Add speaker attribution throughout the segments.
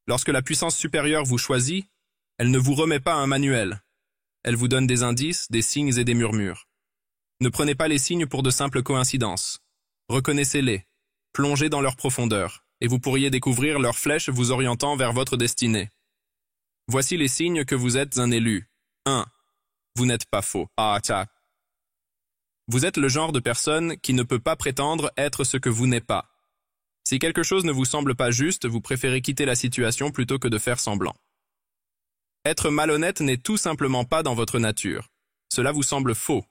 Speaker 1: Lorsque la puissance supérieure vous choisit, elle ne vous remet pas un manuel. Elle vous donne des indices, des signes et des murmures. Ne prenez pas les signes pour de simples coïncidences. Reconnaissez-les, plongez dans leur profondeur, et vous pourriez découvrir leurs flèches vous orientant vers votre destinée. Voici les signes que vous êtes un élu. 1. Vous n'êtes pas faux. Vous êtes le genre de personne qui ne peut pas prétendre être ce que vous n'êtes pas. Si quelque chose ne vous semble pas juste, vous préférez quitter la situation plutôt que de faire semblant. Être malhonnête n'est tout simplement pas dans votre nature. Cela vous semble faux.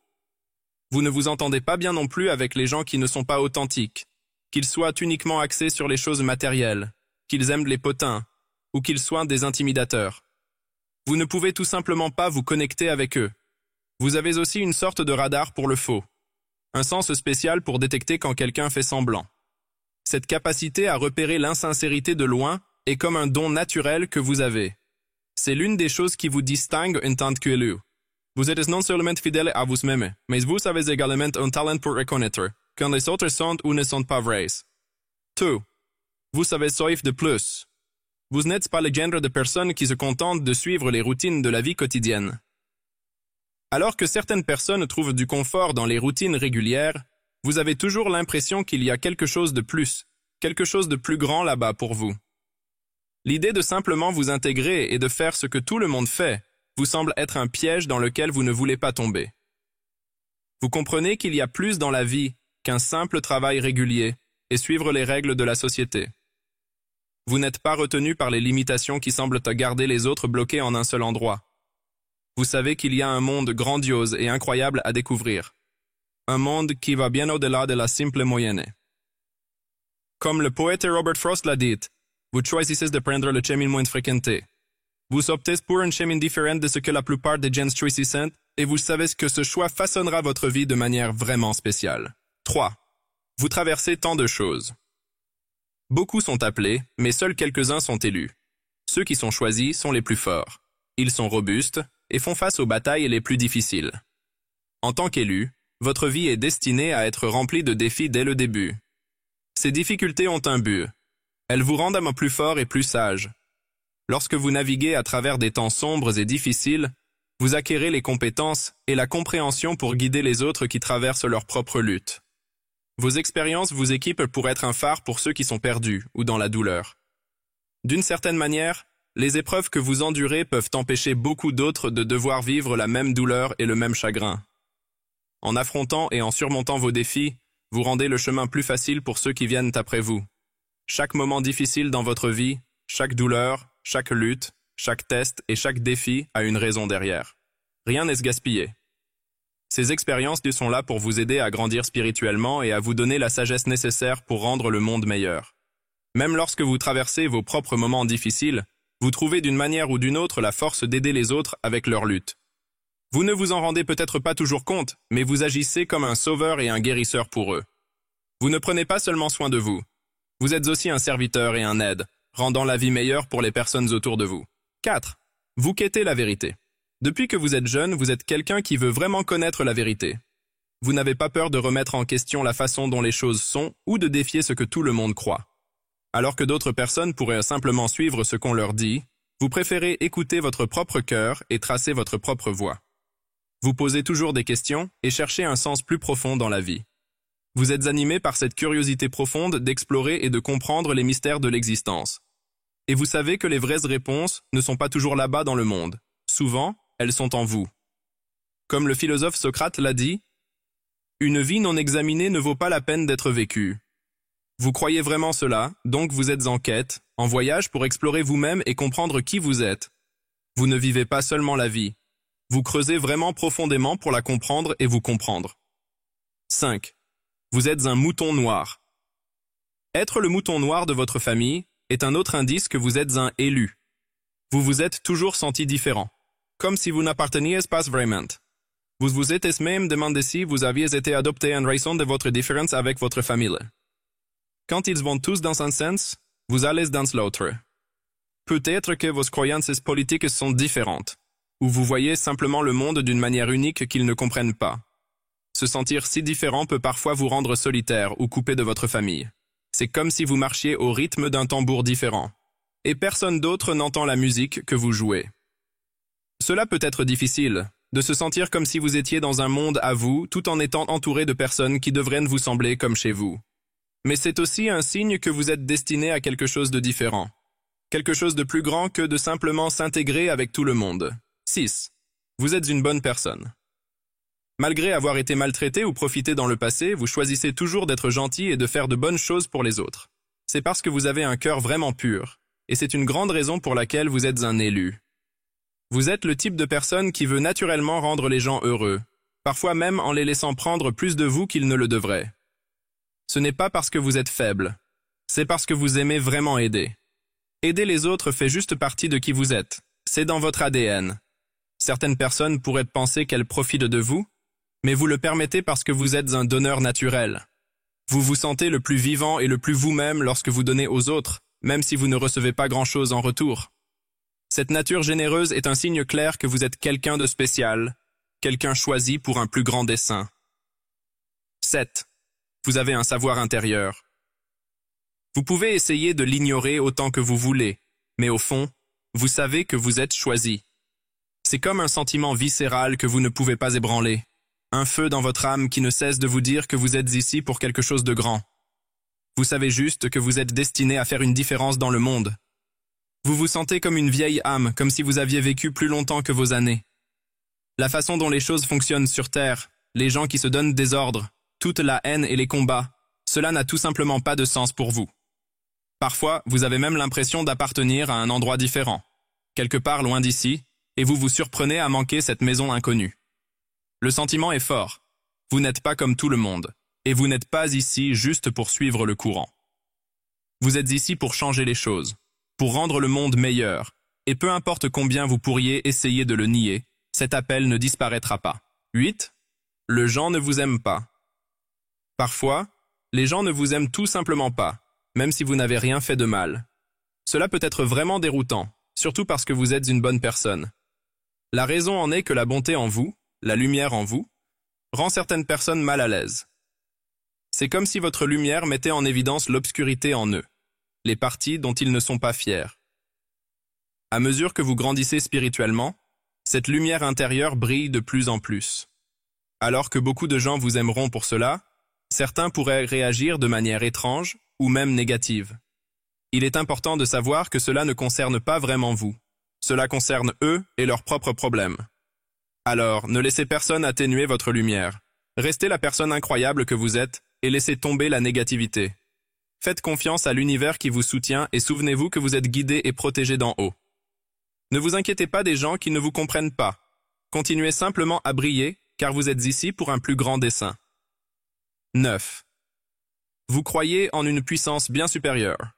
Speaker 1: Vous ne vous entendez pas bien non plus avec les gens qui ne sont pas authentiques, qu'ils soient uniquement axés sur les choses matérielles, qu'ils aiment les potins, ou qu'ils soient des intimidateurs. Vous ne pouvez tout simplement pas vous connecter avec eux. Vous avez aussi une sorte de radar pour le faux, un sens spécial pour détecter quand quelqu'un fait semblant. Cette capacité à repérer l'insincérité de loin est comme un don naturel que vous avez. C'est l'une des choses qui vous distingue en tant qu'élu. Vous êtes non seulement fidèle à vous-même, mais vous avez également un talent pour reconnaître quand les autres sont ou ne sont pas vrais. 2. Vous avez soif de plus. Vous n'êtes pas le genre de personne qui se contente de suivre les routines de la vie quotidienne. Alors que certaines personnes trouvent du confort dans les routines régulières, vous avez toujours l'impression qu'il y a quelque chose de plus, quelque chose de plus grand là-bas pour vous. L'idée de simplement vous intégrer et de faire ce que tout le monde fait vous semble être un piège dans lequel vous ne voulez pas tomber. Vous comprenez qu'il y a plus dans la vie qu'un simple travail régulier et suivre les règles de la société. Vous n'êtes pas retenu par les limitations qui semblent garder les autres bloqués en un seul endroit. Vous savez qu'il y a un monde grandiose et incroyable à découvrir. Un monde qui va bien au-delà de la simple moyenne. Comme le poète Robert Frost l'a dit, vous choisissez de prendre le chemin moins fréquenté. Vous optez pour un chemin différent de ce que la plupart des gens choisissent et vous savez que ce choix façonnera votre vie de manière vraiment spéciale. 3. Vous traversez tant de choses. Beaucoup sont appelés, mais seuls quelques-uns sont élus. Ceux qui sont choisis sont les plus forts. Ils sont robustes et font face aux batailles les plus difficiles. En tant qu'élu, votre vie est destinée à être remplie de défis dès le début. Ces difficultés ont un but. Elles vous rendent plus fort et plus sage. Lorsque vous naviguez à travers des temps sombres et difficiles, vous acquérez les compétences et la compréhension pour guider les autres qui traversent leur propre lutte. Vos expériences vous équipent pour être un phare pour ceux qui sont perdus ou dans la douleur. D'une certaine manière, les épreuves que vous endurez peuvent empêcher beaucoup d'autres de devoir vivre la même douleur et le même chagrin. En affrontant et en surmontant vos défis, vous rendez le chemin plus facile pour ceux qui viennent après vous. Chaque moment difficile dans votre vie, chaque douleur, chaque lutte, chaque test et chaque défi a une raison derrière. Rien n'est gaspillé. Ces expériences sont là pour vous aider à grandir spirituellement et à vous donner la sagesse nécessaire pour rendre le monde meilleur. Même lorsque vous traversez vos propres moments difficiles, vous trouvez d'une manière ou d'une autre la force d'aider les autres avec leur lutte. Vous ne vous en rendez peut-être pas toujours compte, mais vous agissez comme un sauveur et un guérisseur pour eux. Vous ne prenez pas seulement soin de vous. Vous êtes aussi un serviteur et un aide, rendant la vie meilleure pour les personnes autour de vous. 4. Vous quêtez la vérité. Depuis que vous êtes jeune, vous êtes quelqu'un qui veut vraiment connaître la vérité. Vous n'avez pas peur de remettre en question la façon dont les choses sont ou de défier ce que tout le monde croit. Alors que d'autres personnes pourraient simplement suivre ce qu'on leur dit, vous préférez écouter votre propre cœur et tracer votre propre voie. Vous posez toujours des questions et cherchez un sens plus profond dans la vie. Vous êtes animé par cette curiosité profonde d'explorer et de comprendre les mystères de l'existence. Et vous savez que les vraies réponses ne sont pas toujours là-bas dans le monde. Souvent, elles sont en vous. Comme le philosophe Socrate l'a dit, « Une vie non examinée ne vaut pas la peine d'être vécue. » Vous croyez vraiment cela, donc vous êtes en quête, en voyage pour explorer vous-même et comprendre qui vous êtes. Vous ne vivez pas seulement la vie. Vous creusez vraiment profondément pour la comprendre et vous comprendre. 5. Vous êtes un mouton noir. Être le mouton noir de votre famille est un autre indice que vous êtes un élu. Vous vous êtes toujours senti différent, comme si vous n'apparteniez pas vraiment. Vous vous êtes même demandé si vous aviez été adopté en raison de votre différence avec votre famille. Quand ils vont tous dans un sens, vous allez dans l'autre. Peut-être que vos croyances politiques sont différentes, ou vous voyez simplement le monde d'une manière unique qu'ils ne comprennent pas. Se sentir si différent peut parfois vous rendre solitaire ou coupé de votre famille. C'est comme si vous marchiez au rythme d'un tambour différent. et personne d'autre n'entend la musique que vous jouez. Cela peut être difficile, de se sentir comme si vous étiez dans un monde à vous, tout en étant entouré de personnes qui devraient vous sembler comme chez vous. Mais c'est aussi un signe que vous êtes destiné à quelque chose de différent. Quelque chose de plus grand que de simplement s'intégrer avec tout le monde. 6. Vous êtes une bonne personne. Malgré avoir été maltraité ou profité dans le passé, vous choisissez toujours d'être gentil et de faire de bonnes choses pour les autres. C'est parce que vous avez un cœur vraiment pur, et c'est une grande raison pour laquelle vous êtes un élu. Vous êtes le type de personne qui veut naturellement rendre les gens heureux, parfois même en les laissant prendre plus de vous qu'ils ne le devraient. Ce n'est pas parce que vous êtes faible, c'est parce que vous aimez vraiment aider. Aider les autres fait juste partie de qui vous êtes, c'est dans votre ADN. Certaines personnes pourraient penser qu'elles profitent de vous, mais vous le permettez parce que vous êtes un donneur naturel. Vous vous sentez le plus vivant et le plus vous-même lorsque vous donnez aux autres, même si vous ne recevez pas grand-chose en retour. Cette nature généreuse est un signe clair que vous êtes quelqu'un de spécial, quelqu'un choisi pour un plus grand dessein. 7. Vous avez un savoir intérieur. Vous pouvez essayer de l'ignorer autant que vous voulez, mais au fond, vous savez que vous êtes choisi. C'est comme un sentiment viscéral que vous ne pouvez pas ébranler. Un feu dans votre âme qui ne cesse de vous dire que vous êtes ici pour quelque chose de grand. Vous savez juste que vous êtes destiné à faire une différence dans le monde. Vous vous sentez comme une vieille âme, comme si vous aviez vécu plus longtemps que vos années. La façon dont les choses fonctionnent sur Terre, les gens qui se donnent des ordres, toute la haine et les combats, cela n'a tout simplement pas de sens pour vous. Parfois, vous avez même l'impression d'appartenir à un endroit différent, quelque part loin d'ici, et vous vous surprenez à manquer cette maison inconnue. Le sentiment est fort. Vous n'êtes pas comme tout le monde, et vous n'êtes pas ici juste pour suivre le courant. Vous êtes ici pour changer les choses, pour rendre le monde meilleur, et peu importe combien vous pourriez essayer de le nier, cet appel ne disparaîtra pas. 8. Le gens ne vous aime pas. Parfois, les gens ne vous aiment tout simplement pas, même si vous n'avez rien fait de mal. Cela peut être vraiment déroutant, surtout parce que vous êtes une bonne personne. La raison en est que la bonté en vous, la lumière en vous, rend certaines personnes mal à l'aise. C'est comme si votre lumière mettait en évidence l'obscurité en eux, les parties dont ils ne sont pas fiers. À mesure que vous grandissez spirituellement, cette lumière intérieure brille de plus en plus. Alors que beaucoup de gens vous aimeront pour cela, certains pourraient réagir de manière étrange ou même négative. Il est important de savoir que cela ne concerne pas vraiment vous. Cela concerne eux et leurs propres problèmes. Alors, ne laissez personne atténuer votre lumière. Restez la personne incroyable que vous êtes et laissez tomber la négativité. Faites confiance à l'univers qui vous soutient et souvenez-vous que vous êtes guidé et protégé d'en haut. Ne vous inquiétez pas des gens qui ne vous comprennent pas. Continuez simplement à briller, car vous êtes ici pour un plus grand dessein. 9. Vous croyez en une puissance bien supérieure.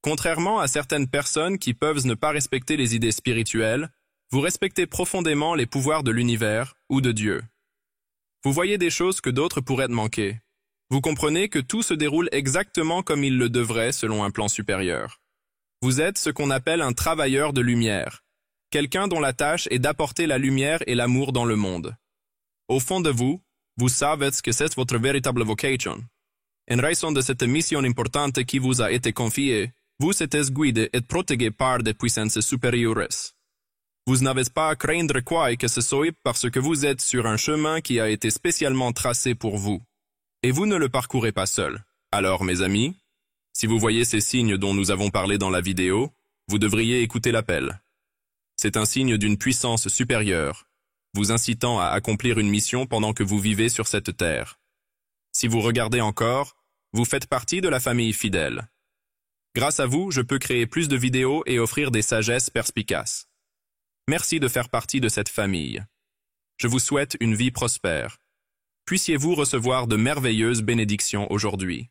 Speaker 1: Contrairement à certaines personnes qui peuvent ne pas respecter les idées spirituelles, vous respectez profondément les pouvoirs de l'univers ou de Dieu. Vous voyez des choses que d'autres pourraient manquer. Vous comprenez que tout se déroule exactement comme il le devrait selon un plan supérieur. Vous êtes ce qu'on appelle un travailleur de lumière, quelqu'un dont la tâche est d'apporter la lumière et l'amour dans le monde. Au fond de vous, vous savez que c'est votre véritable vocation. En raison de cette mission importante qui vous a été confiée, vous êtes guidé et protégé par des puissances supérieures. Vous n'avez pas à craindre quoi que ce soit parce que vous êtes sur un chemin qui a été spécialement tracé pour vous. Et vous ne le parcourez pas seul. Alors, mes amis, si vous voyez ces signes dont nous avons parlé dans la vidéo, vous devriez écouter l'appel. C'est un signe d'une puissance supérieure, vous incitant à accomplir une mission pendant que vous vivez sur cette terre. Si vous regardez encore, vous faites partie de la famille fidèle. Grâce à vous, je peux créer plus de vidéos et offrir des sagesses perspicaces. Merci de faire partie de cette famille. Je vous souhaite une vie prospère. Puissiez-vous recevoir de merveilleuses bénédictions aujourd'hui.